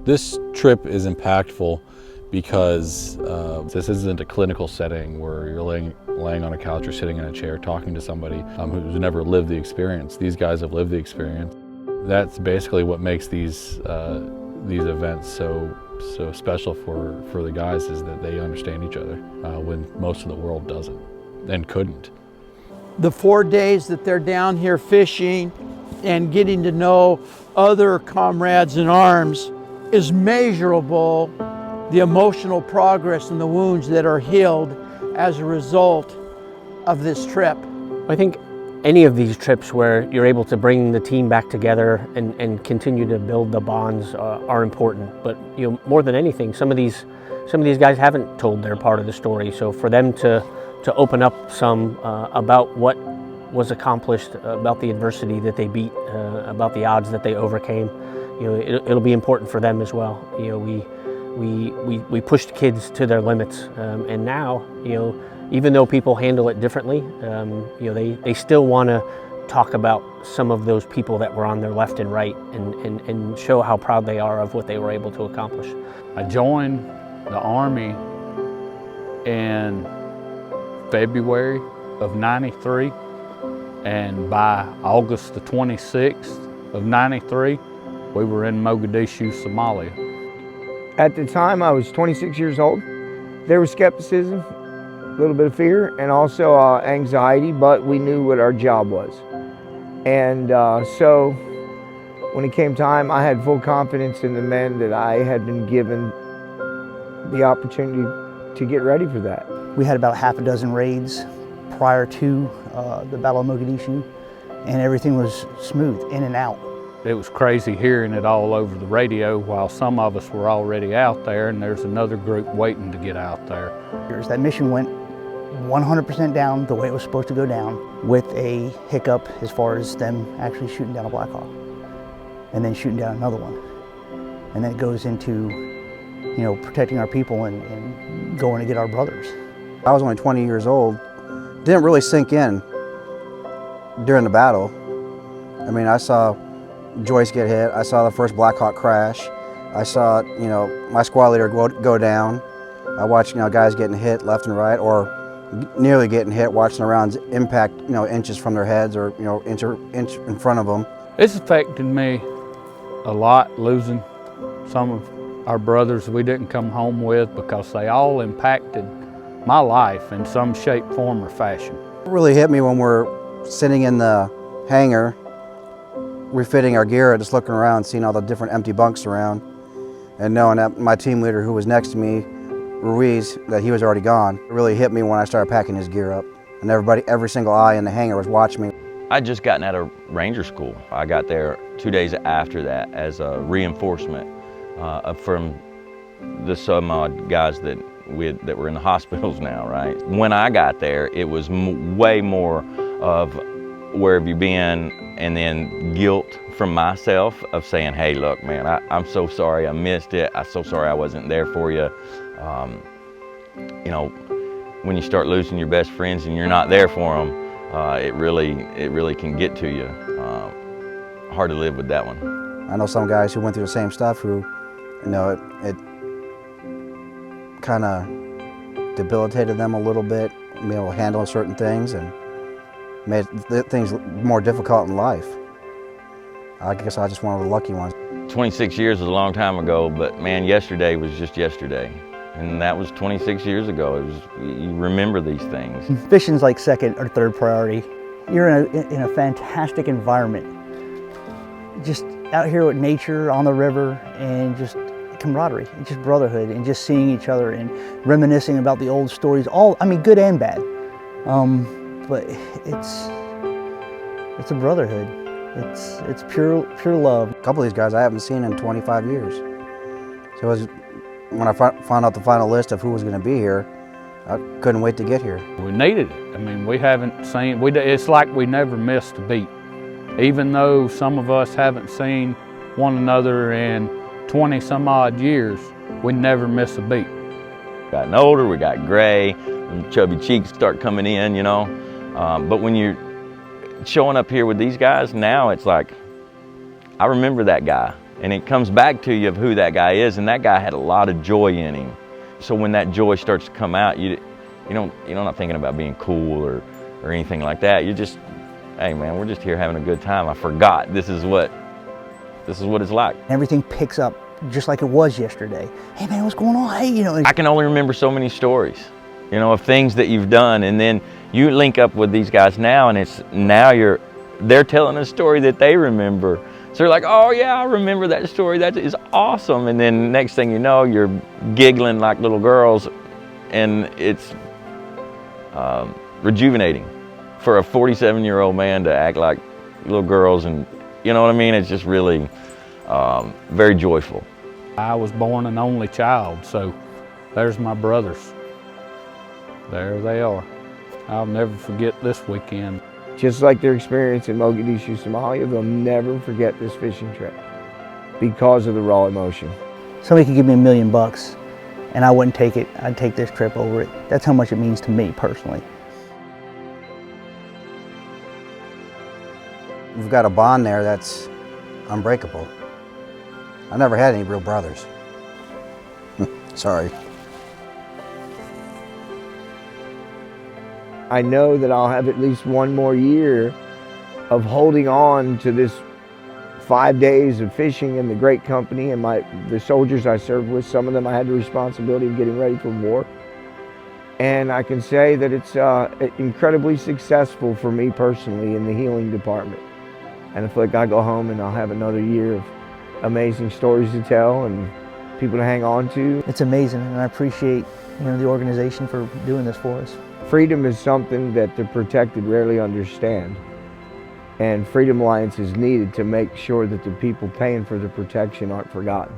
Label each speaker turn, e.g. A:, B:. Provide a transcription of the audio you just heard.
A: This trip is impactful because this isn't a clinical setting where you're laying on a couch or sitting in a chair talking to somebody who's never lived the experience. These guys have lived the experience. That's basically what makes these events so special for the guys, is that they understand each other when most of the world doesn't and couldn't.
B: The 4 days that they're down here fishing and getting to know other comrades in arms is measurable, the emotional progress and the wounds that are healed as a result of this trip.
C: I think any of these trips where you're able to bring the team back together and continue to build the bonds are important. But more than anything, some of these guys haven't told their part of the story. So for them to open up some about what was accomplished, about the adversity that they beat, about the odds that they overcame, it'll be important for them as well. We pushed kids to their limits, and now, even though people handle it differently, they still want to talk about some of those people that were on their left and right, and show how proud they are of what they were able to accomplish.
D: I joined the Army in February of '93, and by August the 26th of '93, we were in Mogadishu, Somalia.
E: At the time, I was 26 years old. There was skepticism, a little bit of fear, and also anxiety, but we knew what our job was. And so when it came time, I had full confidence in the men that I had been given the opportunity to get ready for that.
F: We had about half a dozen raids prior to the Battle of Mogadishu, and everything was smooth, in and out.
D: It was crazy hearing it all over the radio while some of us were already out there, and there's another group waiting to get out there.
F: That mission went 100% down the way it was supposed to go down, with a hiccup as far as them actually shooting down a Black Hawk and then shooting down another one. And then it goes into, protecting our people and going to get our brothers.
G: I was only 20 years old. Didn't really sink in during the battle. I mean, I saw Joyce get hit. I saw the first Black Hawk crash. I saw, my squad leader go down. I watched, guys getting hit left and right, or nearly getting hit, watching the rounds impact, inches from their heads, or, inch in front of them.
D: It's affected me a lot, losing some of our brothers we didn't come home with, because they all impacted my life in some shape, form, or fashion.
G: It really hit me when we're sitting in the hangar, refitting our gear, just looking around, seeing all the different empty bunks around, and knowing that my team leader, who was next to me, Ruiz, that he was already gone. It really hit me when I started packing his gear up, and every single eye in the hangar was watching me.
H: I'd just gotten out of Ranger School. I got there 2 days after that as a reinforcement from the some guys that were in the hospitals now, right? When I got there, it was way more of where have you been, and then guilt from myself of saying, hey, look, man, I'm so sorry I missed it. I'm so sorry I wasn't there for you. When you start losing your best friends and you're not there for them, it really can get to you. Hard to live with that one.
G: I know some guys who went through the same stuff who, it kind of debilitated them a little bit, being able to handle certain things, and made things more difficult in life. I guess I was just one of the lucky ones. 26
H: years is a long time ago, but man, yesterday was just yesterday. And that was 26 years ago. You remember these things.
F: Fishing's like second or third priority. You're in a fantastic environment. Just out here with nature, on the river, and just camaraderie, and just brotherhood, and just seeing each other and reminiscing about the old stories, good and bad. But it's a brotherhood. It's pure love.
G: A couple of these guys I haven't seen in 25 years. So it was, when I found out the final list of who was going to be here, I couldn't wait to get here.
D: We needed it. I mean, we haven't seen, it's like we never missed a beat. Even though some of us haven't seen one another in 20 some odd years, we never miss a beat.
H: Gotten older, we got gray, and chubby cheeks start coming in, but when you're showing up here with these guys now, it's like, I remember that guy. And it comes back to you of who that guy is, and that guy had a lot of joy in him. So when that joy starts to come out, you're not thinking about being cool or anything like that. You're just, hey man, we're just here having a good time. I forgot this is what it's like.
F: Everything picks up just like it was yesterday. Hey man, what's going on? Hey, you know.
H: I can only remember so many stories, you know, of things that you've done, and then you link up with these guys now, and they're telling a story that they remember. So they're like, oh yeah, I remember that story. That is awesome. And then next thing you know, you're giggling like little girls, and it's rejuvenating for a 47-year-old man to act like little girls, and you know what I mean? It's just really very joyful.
D: I was born an only child, so there's my brothers. There they are. I'll never forget this weekend.
E: Just like their experience in Mogadishu, Somalia, they'll never forget this fishing trip because of the raw emotion.
F: Somebody could give me $1 million and I wouldn't take it. I'd take this trip over it. That's how much it means to me personally.
G: We've got a bond there that's unbreakable. I never had any real brothers. Sorry.
E: I know that I'll have at least one more year of holding on to this 5 days of fishing in the great company and the soldiers I served with. Some of them I had the responsibility of getting ready for war. And I can say that it's incredibly successful for me personally in the healing department. And I feel like I go home and I'll have another year of amazing stories to tell and people to hang on to.
F: It's amazing, and I appreciate the organization for doing this for us.
E: Freedom is something that the protected rarely understand. And Freedom Alliance is needed to make sure that the people paying for the protection aren't forgotten.